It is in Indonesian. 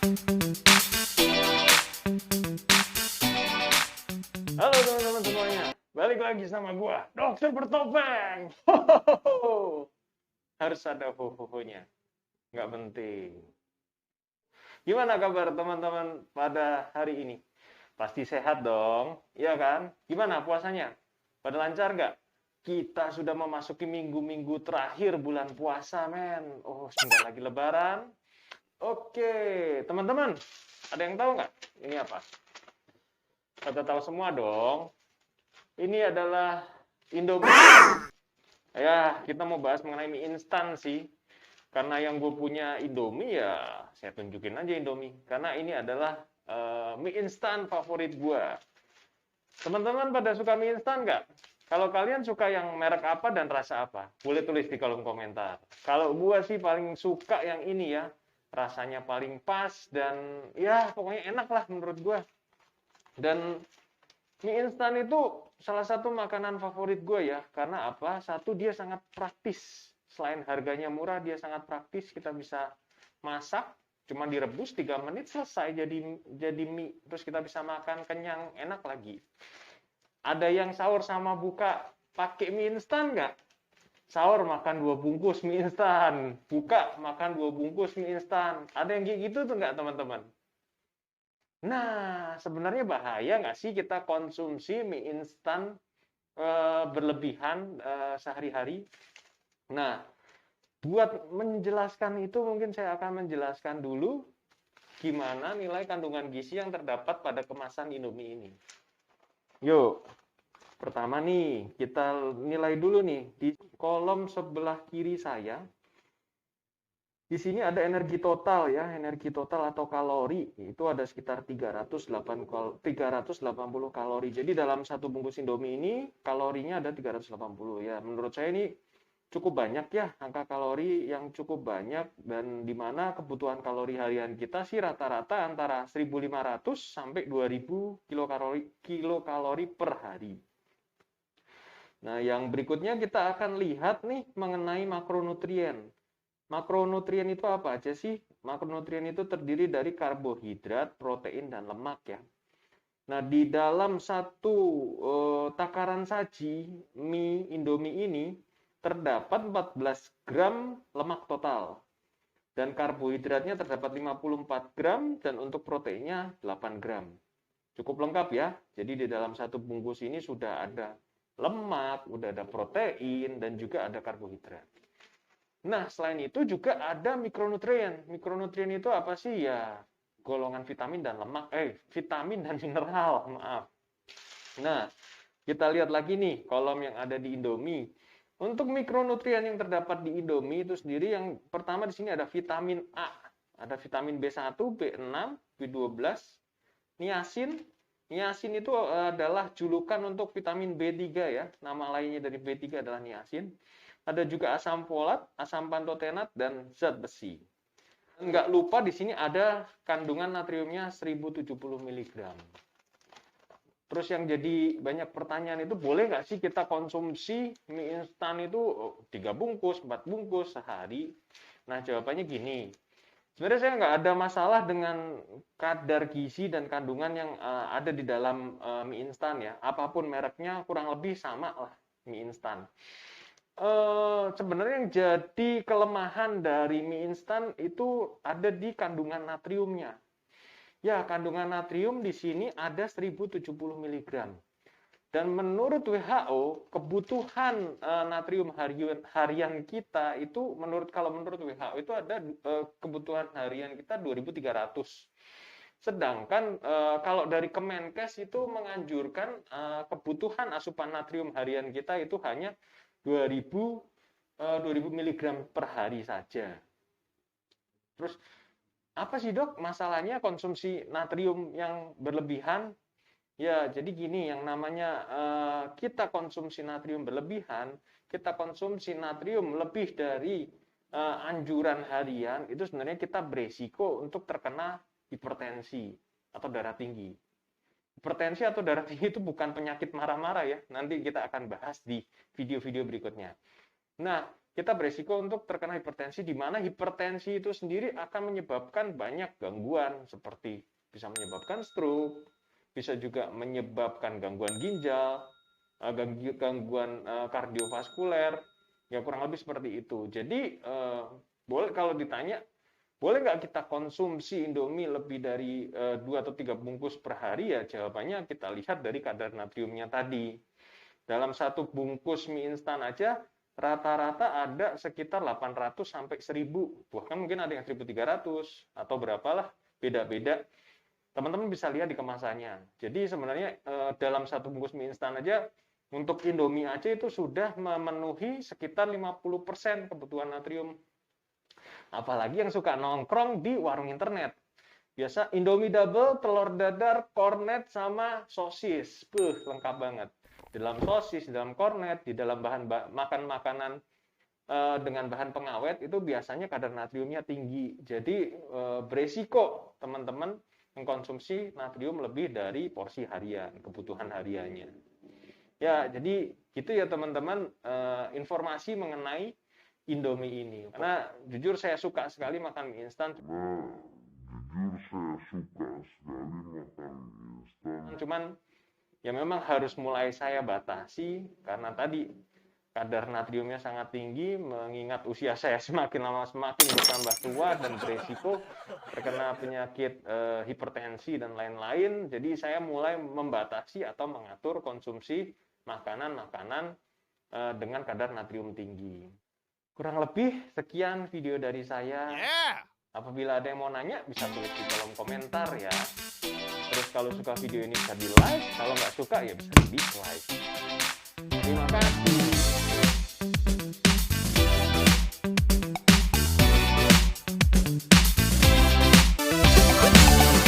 Halo teman-teman semuanya, balik lagi sama gua, Dokter Bertopeng. Hohoho. Harus ada hohohonya, nggak penting. Gimana kabar teman-teman pada hari ini? Pasti sehat dong, iya kan? Gimana puasanya? Pada lancar nggak? Kita sudah memasuki minggu-minggu terakhir bulan puasa, men. Oh, sebentar lagi Lebaran. Oke, teman-teman, ada yang tahu nggak? Ini apa? Pada tahu semua dong. Ini adalah Indomie. Ya, kita mau bahas mengenai mie instan sih. Karena yang gue punya Indomie ya, saya tunjukin aja Indomie. Karena ini adalah mie instan favorit gue. Teman-teman pada suka mie instan nggak? Kalau kalian suka yang merek apa dan rasa apa? Boleh tulis di kolom komentar. Kalau gue sih paling suka yang ini ya. Rasanya paling pas dan ya pokoknya enak lah menurut gue. Dan mie instan itu salah satu makanan favorit gue ya, karena apa? Satu, dia sangat praktis. Selain harganya murah, dia sangat praktis. Kita bisa masak, cuma direbus 3 menit selesai jadi mie. Terus kita bisa makan kenyang, enak lagi. Ada yang sahur sama buka pakai mie instan nggak? Sahur makan 2 bungkus mie instan, buka makan 2 bungkus mie instan. Ada yang kayak gitu tuh nggak teman-teman? Nah, sebenarnya bahaya nggak sih kita konsumsi mie instan berlebihan sehari-hari? Nah, buat menjelaskan itu mungkin saya akan menjelaskan dulu gimana nilai kandungan gizi yang terdapat pada kemasan Indomie ini. Yuk, pertama nih, kita nilai dulu nih di kolom sebelah kiri saya. Di sini ada energi total ya, energi total atau kalori, itu ada sekitar 380 kalori. Jadi dalam satu bungkus Indomie ini kalorinya ada 380 ya. Menurut saya ini cukup banyak ya, angka kalori yang cukup banyak, dan di mana kebutuhan kalori harian kita sih rata-rata antara 1.500 sampai 2.000 kilokalori per hari. Nah, yang berikutnya kita akan lihat nih mengenai makronutrien. Makronutrien itu apa aja sih? Makronutrien itu terdiri dari karbohidrat, protein, dan lemak ya. Nah, di dalam satu takaran saji mie Indomie ini terdapat 14 gram lemak total. Dan karbohidratnya terdapat 54 gram dan untuk proteinnya 8 gram. Cukup lengkap ya. Jadi di dalam satu bungkus ini sudah ada lemak, udah ada protein, dan juga ada karbohidrat. Nah, selain itu juga ada mikronutrien. Mikronutrien itu apa sih? Ya, golongan vitamin dan lemak, vitamin dan mineral, maaf. Nah, kita lihat lagi nih kolom yang ada di Indomie. Untuk mikronutrien yang terdapat di Indomie itu sendiri, yang pertama di sini ada vitamin A. Ada vitamin B1, B6, B12, niacin. Niacin itu adalah julukan untuk vitamin B3 ya. Nama lainnya dari B3 adalah niacin. Ada juga asam folat, asam pantotenat, dan zat besi. Nggak lupa di sini ada kandungan natriumnya 1070 mg. Terus yang jadi banyak pertanyaan itu, boleh nggak sih kita konsumsi mie instan itu 3 bungkus, 4 bungkus sehari? Nah, jawabannya gini. Sebenarnya saya nggak ada masalah dengan kadar gizi dan kandungan yang ada di dalam mie instan ya. Apapun mereknya kurang lebih sama lah mie instan. Sebenarnya yang jadi kelemahan dari mie instan itu ada di kandungan natriumnya. Ya, kandungan natrium di sini ada 1070 mg. Dan menurut WHO, kebutuhan natrium harian kita itu kalau menurut WHO itu ada kebutuhan harian kita 2.300. Sedangkan kalau dari Kemenkes itu menganjurkan kebutuhan asupan natrium harian kita itu hanya 2000 mg per hari saja. Terus apa sih dok masalahnya konsumsi natrium yang berlebihan? Ya, jadi gini, yang namanya kita konsumsi natrium berlebihan, kita konsumsi natrium lebih dari anjuran harian, itu sebenarnya kita beresiko untuk terkena hipertensi atau darah tinggi. Hipertensi atau darah tinggi itu bukan penyakit marah-marah ya, nanti kita akan bahas di video-video berikutnya. Nah, kita beresiko untuk terkena hipertensi, di mana hipertensi itu sendiri akan menyebabkan banyak gangguan, seperti bisa menyebabkan stroke, bisa juga menyebabkan gangguan ginjal, gangguan kardiovaskuler, ya kurang lebih seperti itu. Jadi boleh kalau ditanya, boleh nggak kita konsumsi Indomie lebih dari 2 atau 3 bungkus per hari? Ya jawabannya kita lihat dari kadar natriumnya tadi. Dalam satu bungkus mie instan aja rata-rata ada sekitar 800 sampai 1000, bahkan mungkin ada yang 1300 atau berapalah, beda-beda. Teman-teman bisa lihat di kemasannya. Jadi sebenarnya dalam satu bungkus mie instan aja untuk Indomie aja itu sudah memenuhi sekitar 50% kebutuhan natrium. Apalagi yang suka nongkrong di warung internet. Biasa Indomie double, telur dadar, kornet sama sosis. Lengkap banget. Di dalam sosis, di dalam kornet, di dalam bahan makan makanan dengan bahan pengawet itu biasanya kadar natriumnya tinggi. Jadi beresiko teman-teman mengkonsumsi natrium lebih dari porsi harian, kebutuhan hariannya. Ya, jadi gitu ya teman-teman informasi mengenai Indomie ini. Karena jujur saya suka sekali makan mie instan. Cuman ya memang harus mulai saya batasi karena tadi kadar natriumnya sangat tinggi, mengingat usia saya semakin lama semakin bertambah tua dan beresiko terkena penyakit hipertensi dan lain-lain. Jadi saya mulai membatasi atau mengatur konsumsi makanan-makanan dengan kadar natrium tinggi. Kurang lebih sekian video dari saya. Apabila ada yang mau nanya bisa tulis di kolom komentar ya. Terus kalau suka video ini bisa di like, kalau nggak suka ya bisa di dislike. Terima kasih.